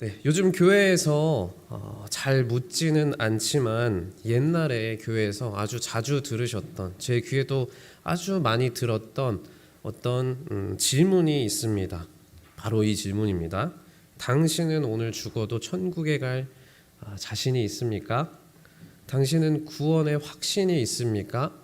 네, 요즘 교회에서 잘 묻지는 않지만 옛날에 교회에서 아주 자주 들으셨던, 제 귀에도 아주 많이 들었던 어떤 질문이 있습니다. 바로 이 질문입니다. 당신은 오늘 죽어도 천국에 갈 자신이 있습니까? 당신은 구원의 확신이 있습니까?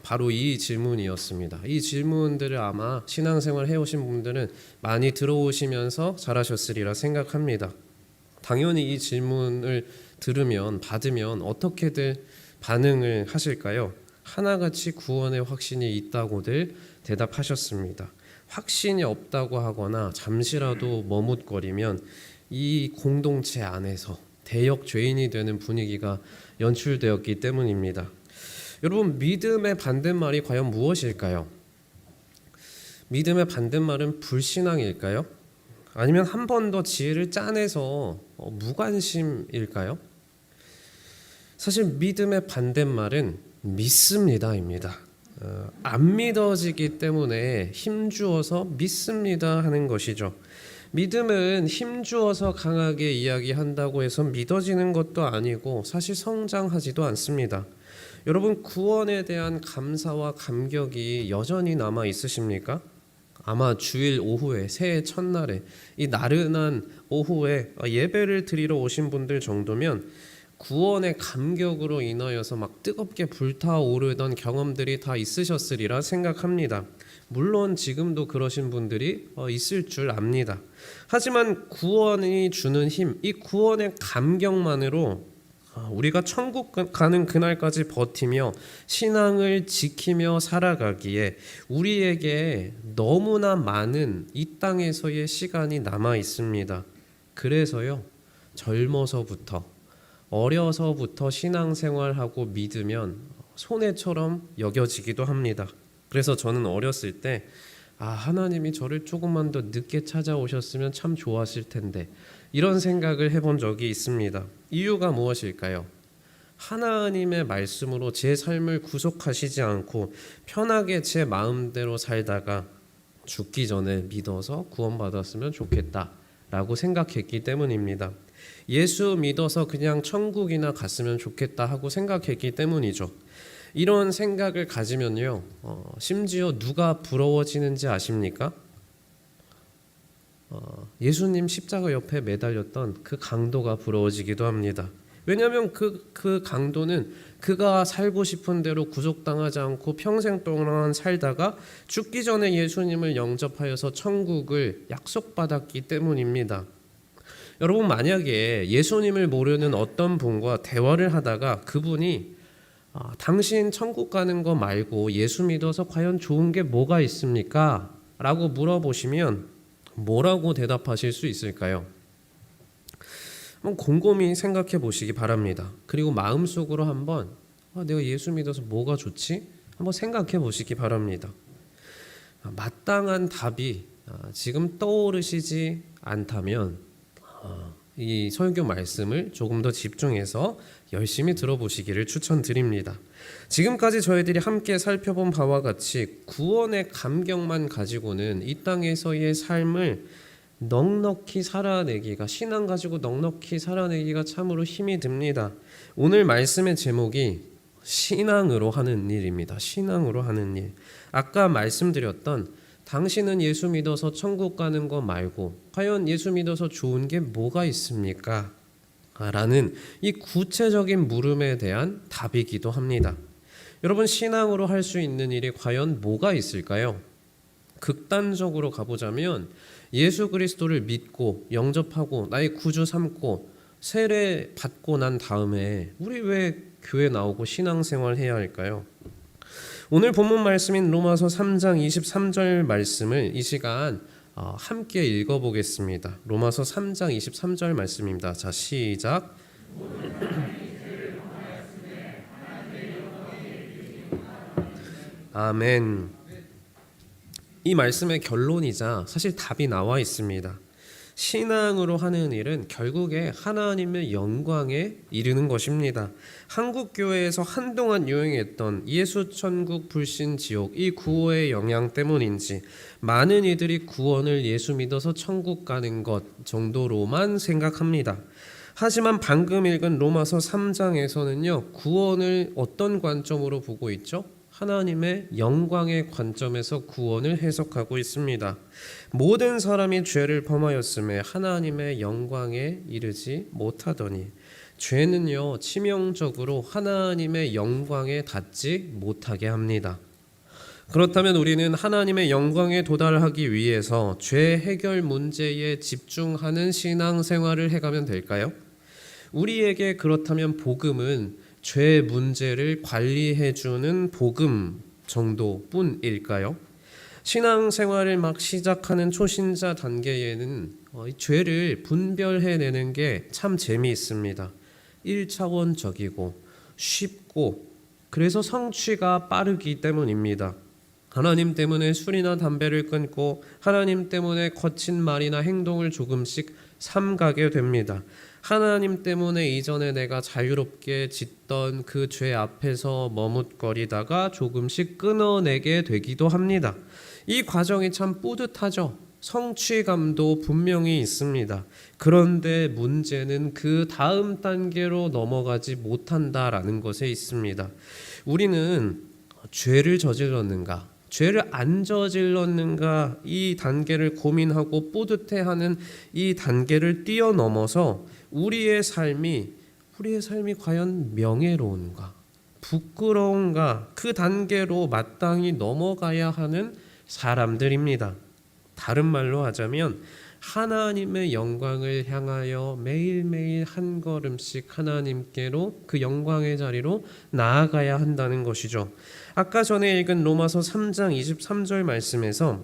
바로 이 질문이었습니다. 이 질문들을 아마 신앙생활 해오신 분들은 많이 들어오시면서 잘하셨으리라 생각합니다. 당연히 이 질문을 받으면 어떻게들 반응을 하실까요? 하나같이 구원의 확신이 있다고들 대답하셨습니다. 확신이 없다고 하거나 잠시라도 머뭇거리면 이 공동체 안에서 대역 죄인이 되는 분위기가 연출되었기 때문입니다. 여러분, 믿음의 반대말이 과연 무엇일까요? 믿음의 반대말은 불신앙일까요? 아니면 한 번 더 지혜를 짜내서 무관심일까요? 사실 믿음의 반대말은 믿습니다입니다. 안 믿어지기 때문에 힘주어서 믿습니다 하는 것이죠. 믿음은 힘주어서 강하게 이야기한다고 해서 믿어지는 것도 아니고 사실 성장하지도 않습니다. 여러분, 구원에 대한 감사와 감격이 여전히 남아 있으십니까? 아마 주일 오후에, 새해 첫날에, 이 나른한 오후에 예배를 드리러 오신 분들 정도면 구원의 감격으로 인하여서 막 뜨겁게 불타오르던 경험들이 다 있으셨으리라 생각합니다. 물론 지금도 그러신 분들이 있을 줄 압니다. 하지만 구원이 주는 힘, 이 구원의 감격만으로 우리가 천국 가는 그날까지 버티며 신앙을 지키며 살아가기에 우리에게 너무나 많은 이 땅에서의 시간이 남아 있습니다. 그래서요, 어려서부터 신앙생활하고 믿으면 손해처럼 여겨지기도 합니다. 그래서 저는 어렸을 때 하나님이 저를 조금만 더 늦게 찾아오셨으면 참 좋았을 텐데, 이런 생각을 해본 적이 있습니다. 이유가 무엇일까요? 하나님의 말씀으로 제 삶을 구속하시지 않고 편하게 제 마음대로 살다가 죽기 전에 믿어서 구원받았으면 좋겠다라고 생각했기 때문입니다. 예수 믿어서 그냥 천국이나 갔으면 좋겠다 하고 생각했기 때문이죠. 이런 생각을 가지면요, 심지어 누가 부러워지는지 아십니까? 예수님 십자가 옆에 매달렸던 그 강도가 부러워지기도 합니다. 왜냐하면 그 강도는 그가 살고 싶은 대로 구속당하지 않고 평생 동안 살다가 죽기 전에 예수님을 영접하여서 천국을 약속받았기 때문입니다. 여러분, 만약에 예수님을 모르는 어떤 분과 대화를 하다가 그분이 당신 천국 가는 거 말고 예수 믿어서 과연 좋은 게 뭐가 있습니까? 라고 물어보시면 뭐라고 대답하실 수 있을까요? 한번 곰곰이 생각해 보시기 바랍니다. 그리고 마음속으로 한번 내가 예수 믿어서 뭐가 좋지? 한번 생각해 보시기 바랍니다. 마땅한 답이 지금 떠오르시지 않다면 이 설교 말씀을 조금 더 집중해서 열심히 들어보시기를 추천드립니다. 지금까지 저희들이 함께 살펴본 바와 같이 구원의 감격만 가지고는 이 땅에서의 삶을 넉넉히 살아내기가, 신앙 가지고 넉넉히 살아내기가 참으로 힘이 듭니다. 오늘 말씀의 제목이 신앙으로 하는 일입니다. 신앙으로 하는 일. 아까 말씀드렸던 당신은 예수 믿어서 천국 가는 거 말고 과연 예수 믿어서 좋은 게 뭐가 있습니까? 라는 이 구체적인 물음에 대한 답이기도 합니다. 여러분, 신앙으로 할 수 있는 일이 과연 뭐가 있을까요? 극단적으로 가보자면 예수 그리스도를 믿고 영접하고 나의 구주 삼고 세례 받고 난 다음에 우리 왜 교회 나오고 신앙생활 해야 할까요? 오늘 본문 말씀인 로마서 3장 23절 말씀을 이 시간 함께 읽어보겠습니다. 로마서 3장 23절 말씀입니다. 자, 시작. 아멘. 이 말씀의 결론이자 사실 답이 나와 있습니다. 신앙으로 하는 일은 결국에 하나님의 영광에 이르는 것입니다. 한국 교회에서 한동안 유행했던 예수 천국 불신 지옥 이 구호의 영향 때문인지 많은 이들이 구원을 예수 믿어서 천국 가는 것 정도로만 생각합니다. 하지만 방금 읽은 로마서 3장에서는요, 구원을 어떤 관점으로 보고 있죠? 하나님의 영광의 관점에서 구원을 해석하고 있습니다. 모든 사람이 죄를 범하였음에 하나님의 영광에 이르지 못하더니, 죄는요 치명적으로 하나님의 영광에 닿지 못하게 합니다. 그렇다면 우리는 하나님의 영광에 도달하기 위해서 죄 해결 문제에 집중하는 신앙생활을 해가면 될까요? 우리에게 그렇다면 복음은 죄 문제를 관리해주는 복음 정도뿐일까요? 신앙생활을 막 시작하는 초신자 단계에는 죄를 분별해내는 게 참 재미있습니다. 1차원적이고 쉽고 그래서 성취가 빠르기 때문입니다. 하나님 때문에 술이나 담배를 끊고 하나님 때문에 거친 말이나 행동을 조금씩 삼가게 됩니다. 하나님 때문에 이전에 내가 자유롭게 짓던 그 죄 앞에서 머뭇거리다가 조금씩 끊어내게 되기도 합니다. 이 과정이 참 뿌듯하죠. 성취감도 분명히 있습니다. 그런데 문제는 그 다음 단계로 넘어가지 못한다라는 것에 있습니다. 우리는 죄를 저질렀는가? 죄를 안 저질렀는가? 이 단계를 고민하고 뿌듯해하는 이 단계를 뛰어넘어서 우리의 삶이 과연 명예로운가? 부끄러운가? 그 단계로 마땅히 넘어가야 하는 사람들입니다. 다른 말로 하자면 하나님의 영광을 향하여 매일매일 한 걸음씩 하나님께로 그 영광의 자리로 나아가야 한다는 것이죠. 아까 전에 읽은 로마서 3장 23절 말씀에서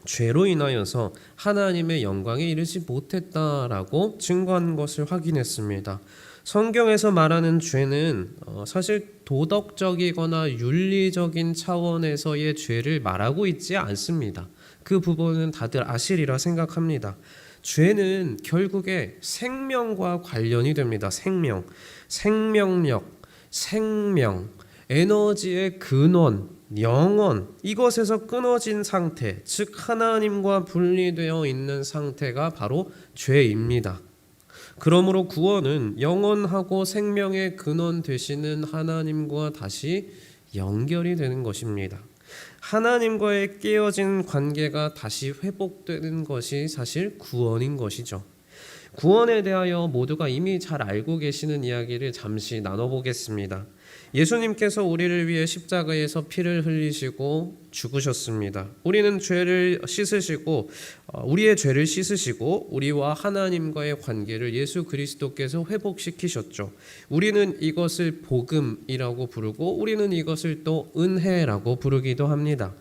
죄로 인하여서 하나님의 영광에 이르지 못했다라고 증거한 것을 확인했습니다. 성경에서 말하는 죄는 사실 도덕적이거나 윤리적인 차원에서의 죄를 말하고 있지 않습니다. 그 부분은 다들 아시리라 생각합니다. 죄는 결국에 생명과 관련이 됩니다. 생명력, 생명, 에너지의 근원, 영원, 이것에서 끊어진 상태, 즉 하나님과 분리되어 있는 상태가 바로 죄입니다. 그러므로 구원은 영원하고 생명의 근원 되시는 하나님과 다시 연결이 되는 것입니다. 하나님과의 깨어진 관계가 다시 회복되는 것이 사실 구원인 것이죠. 구원에 대하여 모두가 이미 잘 알고 계시는 이야기를 잠시 나눠보겠습니다. 예수님께서 우리를 위해 십자가에서 피를 흘리시고 죽으셨습니다. 우리의 죄를 씻으시고 우리와 하나님과의 관계를 예수 그리스도께서 회복시키셨죠. 우리는 이것을 복음이라고 부르고 우리는 이것을 또 은혜라고 부르기도 합니다.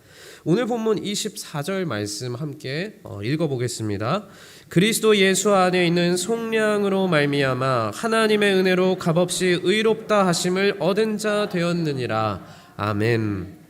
오늘 본문 24절 말씀 함께 읽어보겠습니다. 그리스도 예수 안에 있는 속량으로 말미암아 하나님의 은혜로 값없이 의롭다 하심을 얻은 자 되었느니라. 아멘.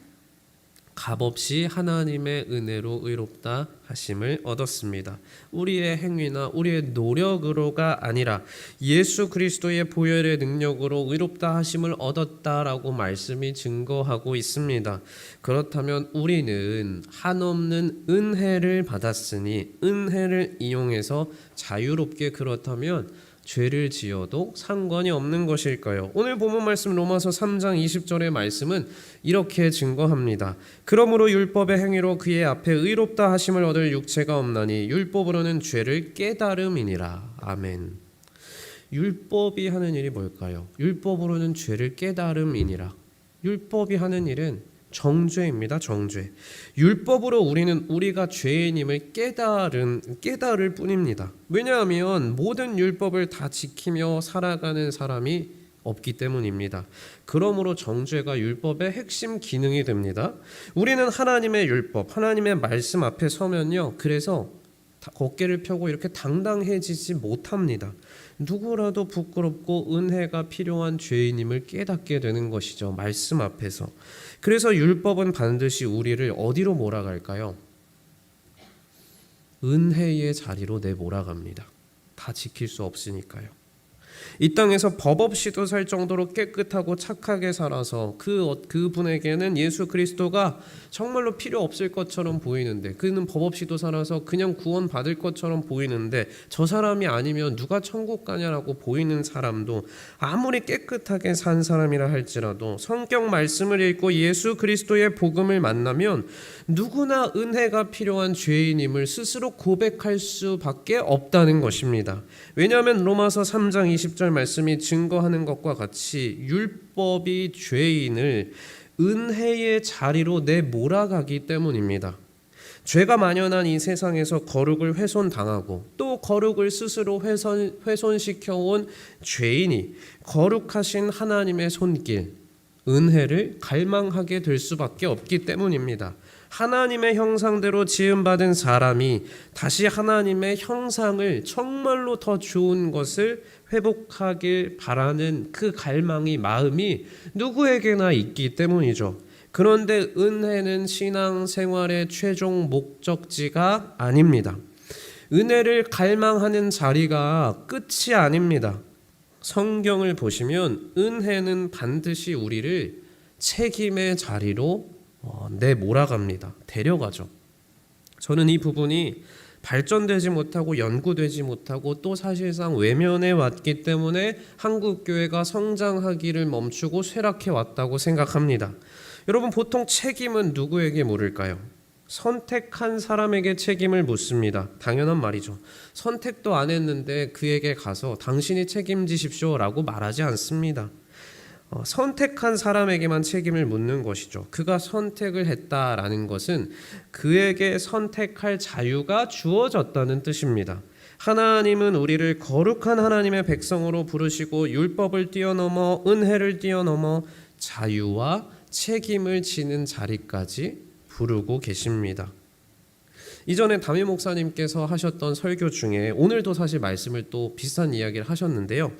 값없이 하나님의 은혜로 의롭다 하심을 얻었습니다. 우리의 행위나 우리의 노력으로가 아니라 예수 그리스도의 보혈의 능력으로 의롭다 하심을 얻었다라고 말씀이 증거하고 있습니다. 그렇다면 우리는 한없는 은혜를 받았으니 은혜를 이용해서 자유롭게 그렇다면 죄를 지어도 상관이 없는 것일까요? 오늘 본문 말씀 로마서 3장 20절의 말씀은 이렇게 증거합니다. 그러므로 율법의 행위로 그의 앞에 의롭다 하심을 얻을 육체가 없나니 율법으로는 죄를 깨달음이니라. 아멘. 율법이 하는 일이 뭘까요? 율법으로는 죄를 깨달음이니라. 율법이 하는 일은 정죄입니다. 정죄. 율법으로 우리는 우리가 죄인임을 깨달을 뿐입니다. 왜냐하면 모든 율법을 다 지키며 살아가는 사람이 없기 때문입니다. 그러므로 정죄가 율법의 핵심 기능이 됩니다. 우리는 하나님의 율법, 하나님의 말씀 앞에 서면요. 그래서 어깨를 펴고 이렇게 당당해지지 못합니다. 누구라도 부끄럽고 은혜가 필요한 죄인임을 깨닫게 되는 것이죠. 말씀 앞에서. 그래서 율법은 반드시 우리를 어디로 몰아갈까요? 은혜의 자리로 내몰아갑니다. 다 지킬 수 없으니까요. 이 땅에서 법 없이도 살 정도로 깨끗하고 착하게 살아서 그분에게는 예수 그리스도가 정말로 필요 없을 것처럼 보이는데, 그는 법 없이도 살아서 그냥 구원 받을 것처럼 보이는데, 저 사람이 아니면 누가 천국 가냐라고 보이는 사람도 아무리 깨끗하게 산 사람이라 할지라도 성경 말씀을 읽고 예수 그리스도의 복음을 만나면 누구나 은혜가 필요한 죄인임을 스스로 고백할 수밖에 없다는 것입니다. 왜냐하면 로마서 3장 20절 말씀이 증거하는 것과 같이 율법이 죄인을 은혜의 자리로 내몰아가기 때문입니다. 죄가 만연한 이 세상에서 거룩을 훼손당하고 또 거룩을 스스로 훼손시켜온 죄인이 거룩하신 하나님의 손길, 은혜를 갈망하게 될 수밖에 없기 때문입니다. 하나님의 형상대로 지음받은 사람이 다시 하나님의 형상을 정말로 더 좋은 것을 회복하길 바라는 그 갈망이, 마음이 누구에게나 있기 때문이죠. 그런데 은혜는 신앙생활의 최종 목적지가 아닙니다. 은혜를 갈망하는 자리가 끝이 아닙니다. 성경을 보시면 은혜는 반드시 우리를 책임의 자리로 내몰아갑니다. 데려가죠. 저는 이 부분이 발전되지 못하고 연구되지 못하고 또 사실상 외면해 왔기 때문에 한국교회가 성장하기를 멈추고 쇠락해 왔다고 생각합니다. 여러분, 보통 책임은 누구에게 물을까요? 선택한 사람에게 책임을 묻습니다. 당연한 말이죠. 선택도 안 했는데 그에게 가서 당신이 책임지십시오 라고 말하지 않습니다. 선택한 사람에게만 책임을 묻는 것이죠. 그가 선택을 했다라는 것은 그에게 선택할 자유가 주어졌다는 뜻입니다. 하나님은 우리를 거룩한 하나님의 백성으로 부르시고 율법을 뛰어넘어 은혜를 뛰어넘어 자유와 책임을 지는 자리까지 부르고 계십니다. 이전에 담임 목사님께서 하셨던 설교 중에 오늘도 사실 말씀을 또 비슷한 이야기를 하셨는데요.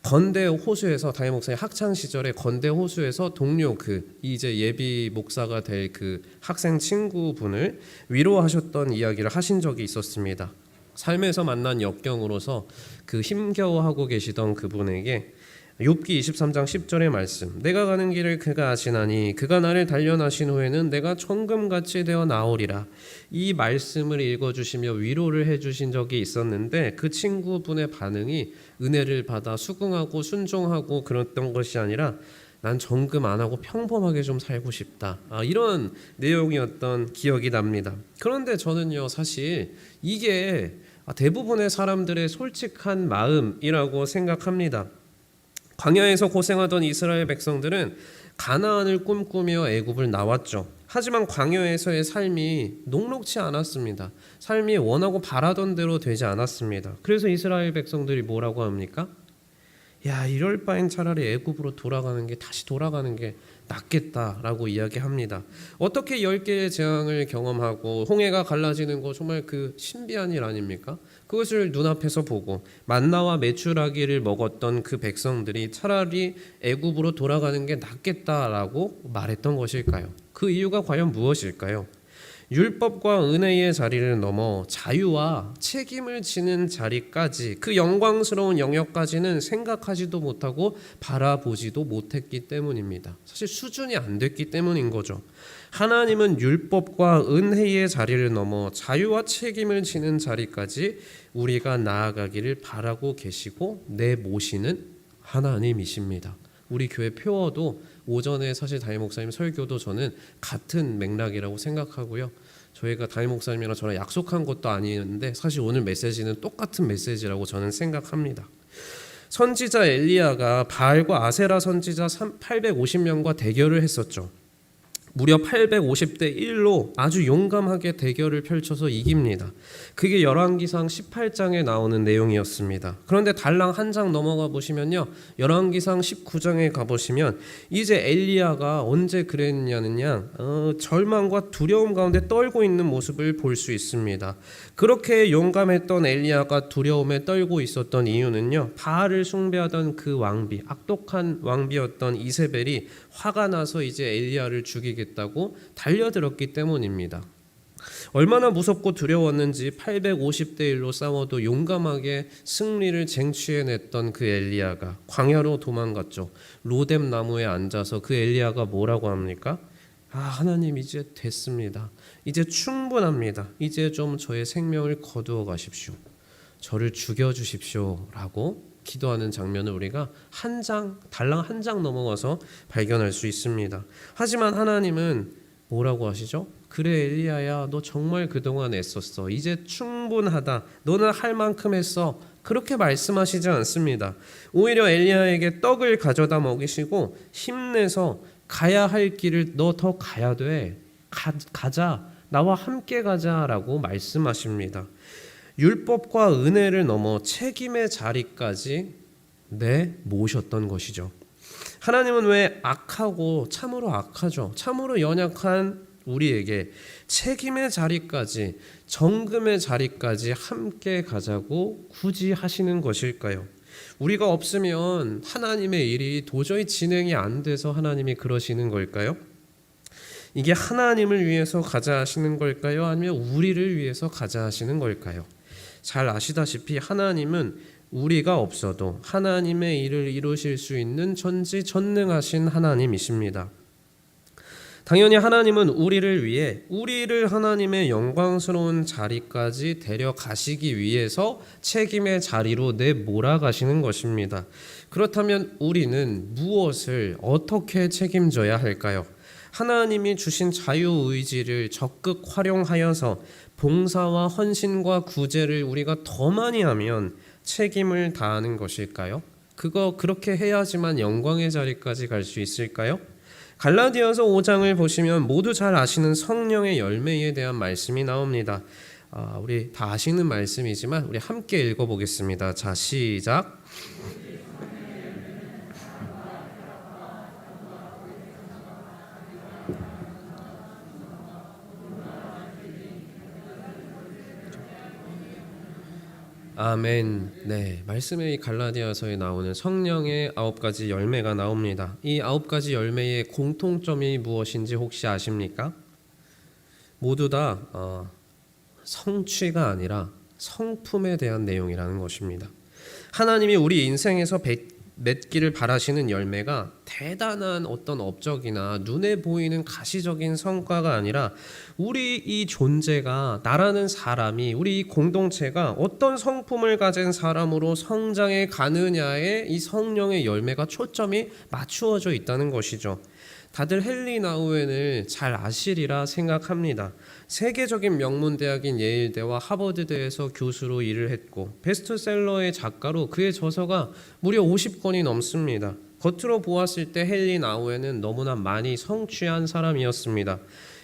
건대 호수에서, 담임 목사님 학창 시절에 건대 호수에서 동료 이제 예비 목사가 될 그 학생 친구분을 위로하셨던 이야기를 하신 적이 있었습니다. 삶에서 만난 역경으로서 그 힘겨워하고 계시던 그분에게 욥기 23장 10절의 말씀, 내가 가는 길을 그가 아시나니 그가 나를 단련하신 후에는 내가 청금같이 되어 나오리라, 이 말씀을 읽어주시며 위로를 해주신 적이 있었는데, 그 친구분의 반응이 은혜를 받아 수긍하고 순종하고 그랬던 것이 아니라 난 정금 안 하고 평범하게 좀 살고 싶다, 이런 내용이었던 기억이 납니다. 그런데 저는요, 사실 이게 대부분의 사람들의 솔직한 마음이라고 생각합니다. 광야에서 고생하던 이스라엘 백성들은 가나안을 꿈꾸며 애굽을 나왔죠. 하지만 광야에서의 삶이 녹록지 않았습니다. 삶이 원하고 바라던 대로 되지 않았습니다. 그래서 이스라엘 백성들이 뭐라고 합니까? 야, 이럴 바엔 차라리 애굽으로 다시 돌아가는 게 낫겠다라고 이야기합니다. 어떻게 10개의 재앙을 경험하고 홍해가 갈라지는 거 정말 그 신비한 일 아닙니까? 그것을 눈앞에서 보고 만나와 메추라기를 먹었던 그 백성들이 차라리 애굽으로 돌아가는 게 낫겠다라고 말했던 것일까요? 그 이유가 과연 무엇일까요? 율법과 은혜의 자리를 넘어 자유와 책임을 지는 자리까지, 그 영광스러운 영역까지는 생각하지도 못하고 바라보지도 못했기 때문입니다. 사실 수준이 안 됐기 때문인 거죠. 하나님은 율법과 은혜의 자리를 넘어 자유와 책임을 지는 자리까지 우리가 나아가기를 바라고 계시고 내모시는 하나님이십니다. 우리 교회 표어도 오전에 사실 담임 목사님 설교도 저는 같은 맥락이라고 생각하고요. 저희가 담임 목사님이랑 저랑 약속한 것도 아니었는데 사실 오늘 메시지는 똑같은 메시지라고 저는 생각합니다. 선지자 엘리야가 바알과 아세라 선지자 850명과 대결을 했었죠. 무려 850대 1로 아주 용감하게 대결을 펼쳐서 이깁니다. 그게 열왕기상 18장에 나오는 내용이었습니다. 그런데 달랑 한 장 넘어가 보시면요, 열왕기상 19장에 가보시면 이제 엘리야가 언제 그랬냐느냐, 절망과 두려움 가운데 떨고 있는 모습을 볼 수 있습니다. 그렇게 용감했던 엘리야가 두려움에 떨고 있었던 이유는요, 바알을 숭배하던 그 왕비, 악독한 왕비였던 이세벨이 화가 나서 이제 엘리야를 죽이겠다고 달려들었기 때문입니다. 얼마나 무섭고 두려웠는지 850대 1로 싸워도 용감하게 승리를 쟁취해냈던 그 엘리야가 광야로 도망갔죠. 로뎀 나무에 앉아서 그 엘리야가 뭐라고 합니까? 하나님 이제 됐습니다. 이제 충분합니다. 이제 좀 저의 생명을 거두어 가십시오. 저를 죽여주십시오 라고 기도하는 장면을 우리가 달랑 한 장 넘어가서 발견할 수 있습니다. 하지만 하나님은 뭐라고 하시죠? 그래 엘리야야, 너 정말 그동안 애썼어. 이제 충분하다. 너는 할 만큼 했어. 그렇게 말씀하시지 않습니다. 오히려 엘리야에게 떡을 가져다 먹이시고 힘내서 가야 할 길을 너 더 가야 돼. 가자. 나와 함께 가자라고 말씀하십니다. 율법과 은혜를 넘어 책임의 자리까지 모셨던 것이죠. 하나님은 왜 악하고 참으로 악하죠. 참으로 연약한 우리에게 책임의 자리까지, 정금의 자리까지 함께 가자고 굳이 하시는 것일까요? 우리가 없으면 하나님의 일이 도저히 진행이 안 돼서 하나님이 그러시는 걸까요? 이게 하나님을 위해서 가자 하시는 걸까요? 아니면 우리를 위해서 가자 하시는 걸까요? 잘 아시다시피 하나님은 우리가 없어도 하나님의 일을 이루실 수 있는 전지전능하신 하나님이십니다. 당연히 하나님은 우리를 위해 우리를 하나님의 영광스러운 자리까지 데려가시기 위해서 책임의 자리로 내몰아가시는 것입니다. 그렇다면 우리는 무엇을 어떻게 책임져야 할까요? 하나님이 주신 자유의지를 적극 활용하여서 봉사와 헌신과 구제를 우리가 더 많이 하면 책임을 다하는 것일까요? 그렇게 해야지만 영광의 자리까지 갈 수 있을까요? 갈라디아서 5장을 보시면 모두 잘 아시는 성령의 열매에 대한 말씀이 나옵니다. 우리 다 아시는 말씀이지만 우리 함께 읽어보겠습니다. 자, 시작. 아멘. 네, 말씀의 이 갈라디아서에 나오는 성령의 9가지 열매가 나옵니다. 이 9가지 열매의 공통점이 무엇인지 혹시 아십니까? 모두 다 성취가 아니라 성품에 대한 내용이라는 것입니다. 하나님이 우리 인생에서 맺기를 바라시는 열매가 대단한 어떤 업적이나 눈에 보이는 가시적인 성과가 아니라 우리 이 존재가, 나라는 사람이, 우리 이 공동체가 어떤 성품을 가진 사람으로 성장해 가느냐에 이 성령의 열매가 초점이 맞추어져 있다는 것이죠. 다들 헨리 나우엔을 잘 아시리라 생각합니다. 세계적인 명문대학인 예일대와 하버드대에서 교수로 일을 했고 베스트셀러의 작가로 그의 저서가 무려 50권이 넘습니다. 겉으로 보았을 때 헨리 나우엔은 너무나 많이 성취한 사람이었습니다.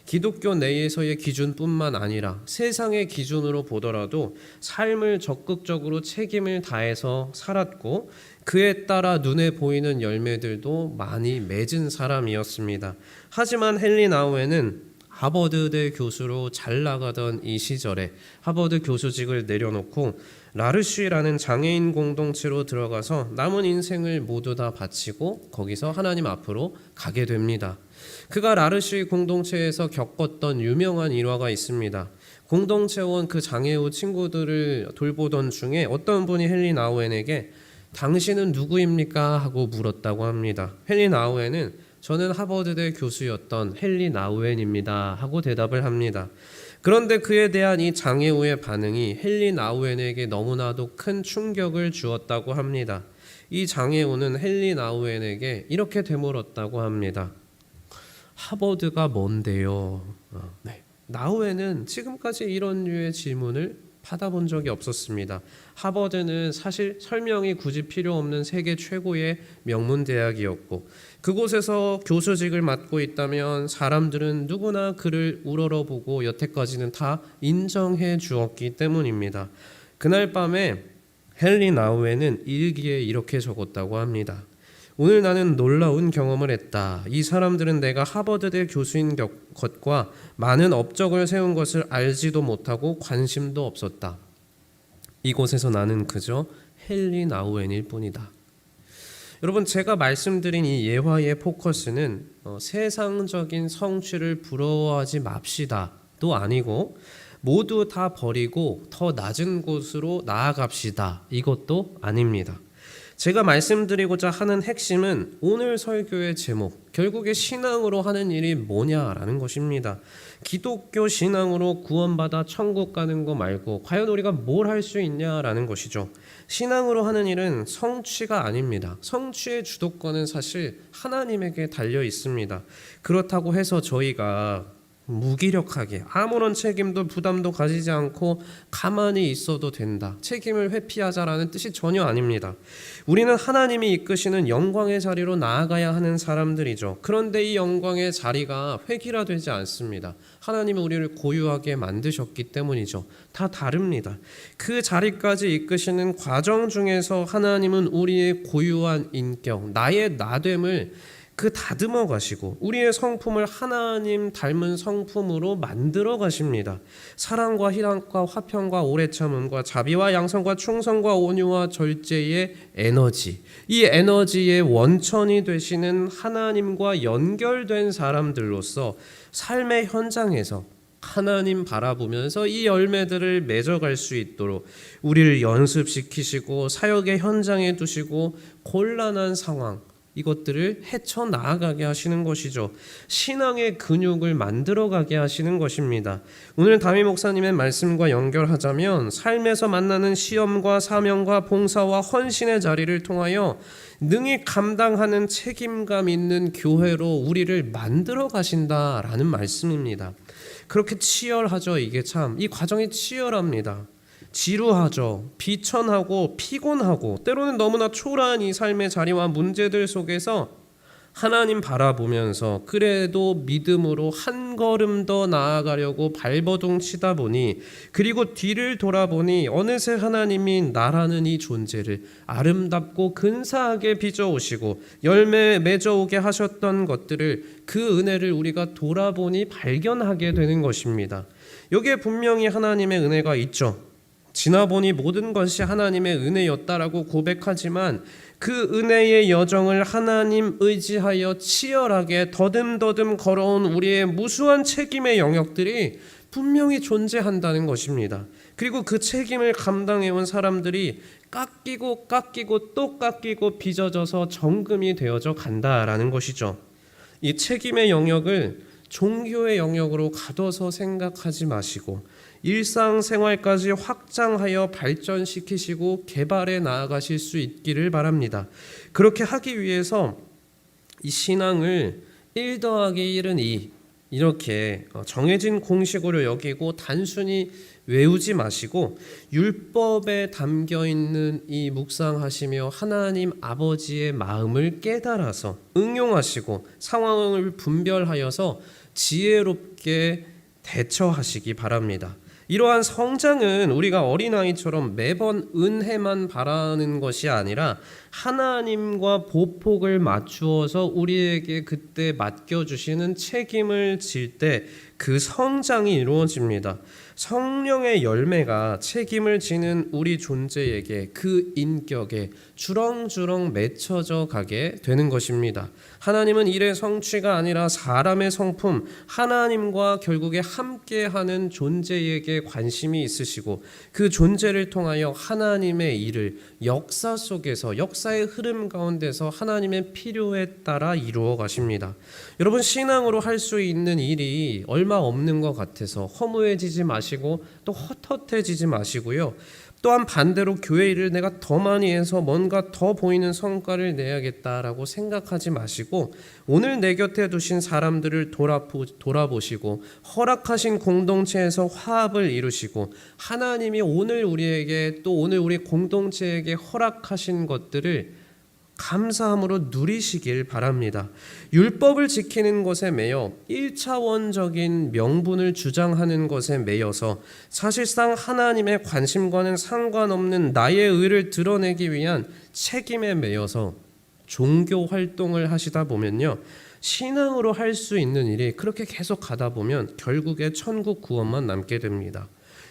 기독교 내에서의 기준뿐만 아니라 세상의 기준으로 보더라도 삶을 적극적으로 책임을 다해서 살았고 그에 따라 눈에 보이는 열매들도 많이 맺은 사람이었습니다. 하지만 헨리 나우엔은 하버드대 교수로 잘 나가던 이 시절에 하버드 교수직을 내려놓고 라르쉬라는 장애인 공동체로 들어가서 남은 인생을 모두 다 바치고 거기서 하나님 앞으로 가게 됩니다. 그가 라르쉬 공동체에서 겪었던 유명한 일화가 있습니다. 공동체원 그 장애우 친구들을 돌보던 중에 어떤 분이 헨리 나우엔에게 당신은 누구입니까? 하고 물었다고 합니다. 헨리 나우엔은 저는 하버드대 교수였던 헨리 나우엔입니다 하고 대답을 합니다. 그런데 그에 대한 이 장애우의 반응이 헨리 나우엔에게 너무나도 큰 충격을 주었다고 합니다. 이 장애우는 헨리 나우엔에게 이렇게 되물었다고 합니다. 하버드가 뭔데요? 나우엔은 지금까지 이런 류의 질문을 받아본 적이 없었습니다. 하버드는 사실 설명이 굳이 필요 없는 세계 최고의 명문대학이었고 그곳에서 교수직을 맡고 있다면 사람들은 누구나 그를 우러러보고 여태까지는 다 인정해 주었기 때문입니다. 그날 밤에 헨리 나우엔은 일기에 이렇게 적었다고 합니다. 오늘 나는 놀라운 경험을 했다. 이 사람들은 내가 하버드대 교수인 것과 많은 업적을 세운 것을 알지도 못하고 관심도 없었다. 이곳에서 나는 그저 헨리 나우엔일 뿐이다. 여러분, 제가 말씀드린 이 예화의 포커스는 세상적인 성취를 부러워하지 맙시다 아니고 모두 다 버리고 더 낮은 곳으로 나아갑시다. 이것도 아닙니다. 제가 말씀드리고자 하는 핵심은 오늘 설교의 제목, 결국에 신앙으로 하는 일이 뭐냐라는 것입니다. 기독교 신앙으로 구원받아 천국 가는 거 말고 과연 우리가 뭘 할 수 있냐라는 것이죠. 신앙으로 하는 일은 성취가 아닙니다. 성취의 주도권은 사실 하나님에게 달려 있습니다. 그렇다고 해서 저희가 무기력하게 아무런 책임도 부담도 가지지 않고 가만히 있어도 된다, 책임을 회피하자라는 뜻이 전혀 아닙니다. 우리는 하나님이 이끄시는 영광의 자리로 나아가야 하는 사람들이죠. 그런데 이 영광의 자리가 획일화되지 않습니다. 하나님은 우리를 고유하게 만드셨기 때문이죠. 다 다릅니다. 그 자리까지 이끄시는 과정 중에서 하나님은 우리의 고유한 인격, 나의 나됨을 다듬어 가시고 우리의 성품을 하나님 닮은 성품으로 만들어 가십니다. 사랑과 희락과 화평과 오래 참음과 자비와 양선과 충성과 온유와 절제의 에너지, 이 에너지의 원천이 되시는 하나님과 연결된 사람들로서 삶의 현장에서 하나님 바라보면서 이 열매들을 맺어갈 수 있도록 우리를 연습시키시고 사역의 현장에 두시고 곤란한 상황, 이것들을 헤쳐나가게 하시는 것이죠. 신앙의 근육을 만들어가게 하시는 것입니다. 오늘 다미 목사님의 말씀과 연결하자면 삶에서 만나는 시험과 사명과 봉사와 헌신의 자리를 통하여 능히 감당하는 책임감 있는 교회로 우리를 만들어 가신다라는 말씀입니다. 그렇게 치열하죠. 이 과정이 치열합니다. 지루하죠. 비천하고 피곤하고 때로는 너무나 초라한 이 삶의 자리와 문제들 속에서 하나님 바라보면서 그래도 믿음으로 한 걸음 더 나아가려고 발버둥 치다 보니, 그리고 뒤를 돌아보니 어느새 하나님이 나라는 이 존재를 아름답고 근사하게 빚어오시고 열매 맺어오게 하셨던 것들을, 그 은혜를 우리가 돌아보니 발견하게 되는 것입니다. 여기에 분명히 하나님의 은혜가 있죠. 지나보니 모든 것이 하나님의 은혜였다라고 고백하지만 그 은혜의 여정을 하나님 의지하여 치열하게 더듬더듬 걸어온 우리의 무수한 책임의 영역들이 분명히 존재한다는 것입니다. 그리고 그 책임을 감당해온 사람들이 깎이고 또 깎이고 빚어져서 정금이 되어져 간다라는 것이죠. 이 책임의 영역을 종교의 영역으로 가둬서 생각하지 마시고 일상생활까지 확장하여 발전시키시고 개발해 나아가실 수 있기를 바랍니다. 그렇게 하기 위해서 이 신앙을 1 더하기 1은 2 이렇게 정해진 공식으로 여기고 단순히 외우지 마시고 율법에 담겨있는 이 묵상하시며 하나님 아버지의 마음을 깨달아서 응용하시고 상황을 분별하여서 지혜롭게 대처하시기 바랍니다. 이러한 성장은 우리가 어린아이처럼 매번 은혜만 바라는 것이 아니라 하나님과 보폭을 맞추어서 우리에게 그때 맡겨주시는 책임을 질 때 그 성장이 이루어집니다. 성령의 열매가 책임을 지는 우리 존재에게, 그 인격에 주렁주렁 맺혀져 가게 되는 것입니다. 하나님은 일의 성취가 아니라 사람의 성품, 하나님과 결국에 함께하는 존재에게 관심이 있으시고 그 존재를 통하여 하나님의 일을 역사 속에서, 역사의 흐름 가운데서 하나님의 필요에 따라 이루어 가십니다. 여러분, 신앙으로 할 수 있는 일이 얼마 없는 것 같아서 허무해지지 마시고 또 헛헛해지지 마시고요. 또한 반대로 교회 일을 내가 더 많이 해서 뭔가 더 보이는 성과를 내야겠다라고 생각하지 마시고 오늘 내 곁에 두신 사람들을 돌아보시고 허락하신 공동체에서 화합을 이루시고 하나님이 오늘 우리에게, 또 오늘 우리 공동체에게 허락하신 것들을 감사함으로 누리시길 바랍니다. 율법을 지키는 것에 매여 1차원적인 명분을 주장하는 것에 매여서 사실상 하나님의 관심과는 상관없는 나의 의를 드러내기 위한 책임에 매여서 종교 활동을 하시다 보면요, 신앙으로 할 수 있는 일이 그렇게 계속 가다 보면 결국에 천국 구원만 남게 됩니다.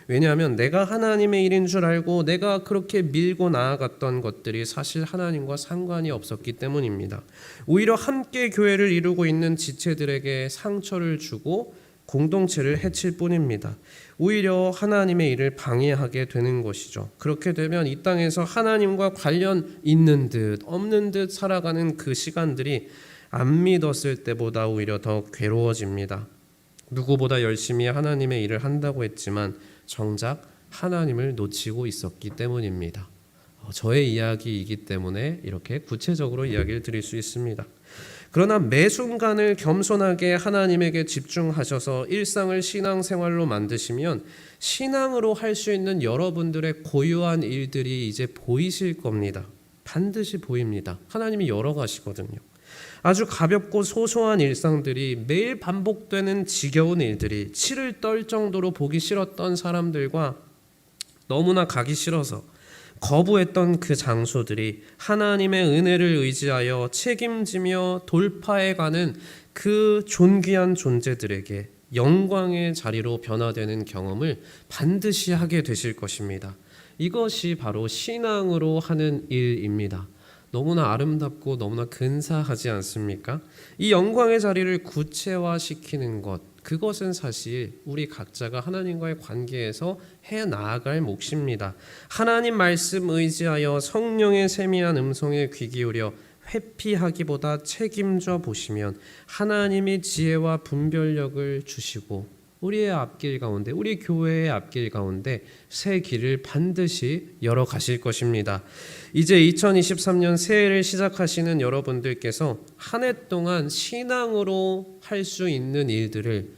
왜냐하면 내가 하나님의 일인 줄 알고 내가 그렇게 밀고 나아갔던 것들이 사실 하나님과 상관이 없었기 때문입니다. 오히려 함께 교회를 이루고 있는 지체들에게 상처를 주고 공동체를 해칠 뿐입니다. 오히려 하나님의 일을 방해하게 되는 것이죠. 그렇게 되면 이 땅에서 하나님과 관련 있는 듯 없는 듯 살아가는 그 시간들이 안 믿었을 때보다 오히려 더 괴로워집니다. 누구보다 열심히 하나님의 일을 한다고 했지만 정작 하나님을 놓치고 있었기 때문입니다. 저의 이야기이기 때문에 이렇게 구체적으로 이야기를 드릴 수 있습니다. 그러나 매 순간을 겸손하게 하나님에게 집중하셔서 일상을 신앙생활로 만드시면 신앙으로 할 수 있는 여러분들의 고유한 일들이 이제 보이실 겁니다. 반드시 보입니다. 하나님이 열어가시거든요. 아주 가볍고 소소한 일상들이 매일 반복되는 지겨운 일들이 치를 떨 정도로 보기 싫었던 사람들과 너무나 가기 싫어서 거부했던 그 장소들이 하나님의 은혜를 의지하여 책임지며 돌파해가는 그 존귀한 존재들에게 영광의 자리로 변화되는 경험을 반드시 하게 되실 것입니다. 이것이 바로 신앙으로 하는 일입니다. 너무나 아름답고 너무나 근사하지 않습니까? 이 영광의 자리를 구체화시키는 것, 그것은 사실 우리 각자가 하나님과의 관계에서 해 나아갈 몫입니다. 하나님 말씀 의지하여 성령의 세미한 음성에 귀 기울여 회피하기보다 책임져 보시면 하나님이 지혜와 분별력을 주시고 우리의 앞길 가운데, 우리 교회의 앞길 가운데 새 길을 반드시 열어 가실 것입니다. 이제 2023년 새해를 시작하시는 여러분들께서 한 해 동안 신앙으로 할 수 있는 일들을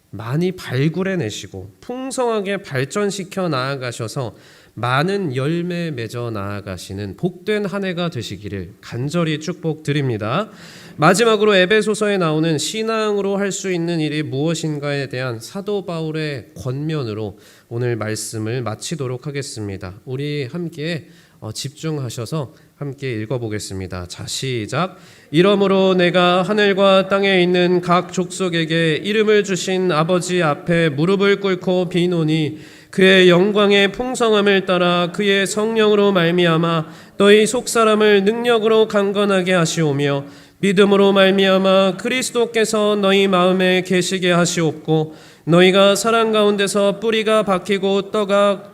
많이 발굴해내시고 풍성하게 발전시켜 나아가셔서 많은 열매 맺어 나아가시는 복된 한 해가 되시기를 간절히 축복드립니다. 마지막으로 에베소서에 나오는 신앙으로 할 수 있는 일이 무엇인가에 대한 사도 바울의 권면으로 오늘 말씀을 마치도록 하겠습니다. 우리 함께 집중하셔서 함께 읽어보겠습니다. 자, 시작. 이러므로 내가 하늘과 땅에 있는 각 족속에게 이름을 주신 아버지 앞에 무릎을 꿇고 비노니 그의 영광의 풍성함을 따라 그의 성령으로 말미암아 너희 속사람을 능력으로 강건하게 하시오며 믿음으로 말미암아 그리스도께서 너희 마음에 계시게 하시옵고 너희가 사랑 가운데서 뿌리가 박히고 떡가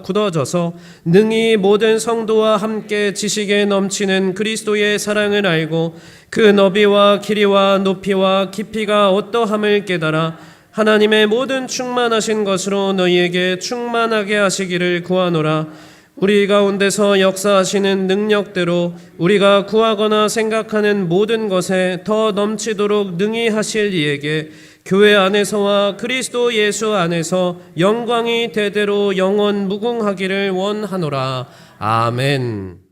굳어져서 능히 모든 성도와 함께 지식에 넘치는 그리스도의 사랑을 알고 그 너비와 길이와 높이와 깊이가 어떠함을 깨달아 하나님의 모든 충만하신 것으로 너희에게 충만하게 하시기를 구하노라. 우리 가운데서 역사하시는 능력대로 우리가 구하거나 생각하는 모든 것에 더 넘치도록 능히 하실 이에게 교회 안에서와 그리스도 예수 안에서 영광이 대대로 영원 무궁하기를 원하노라. 아멘.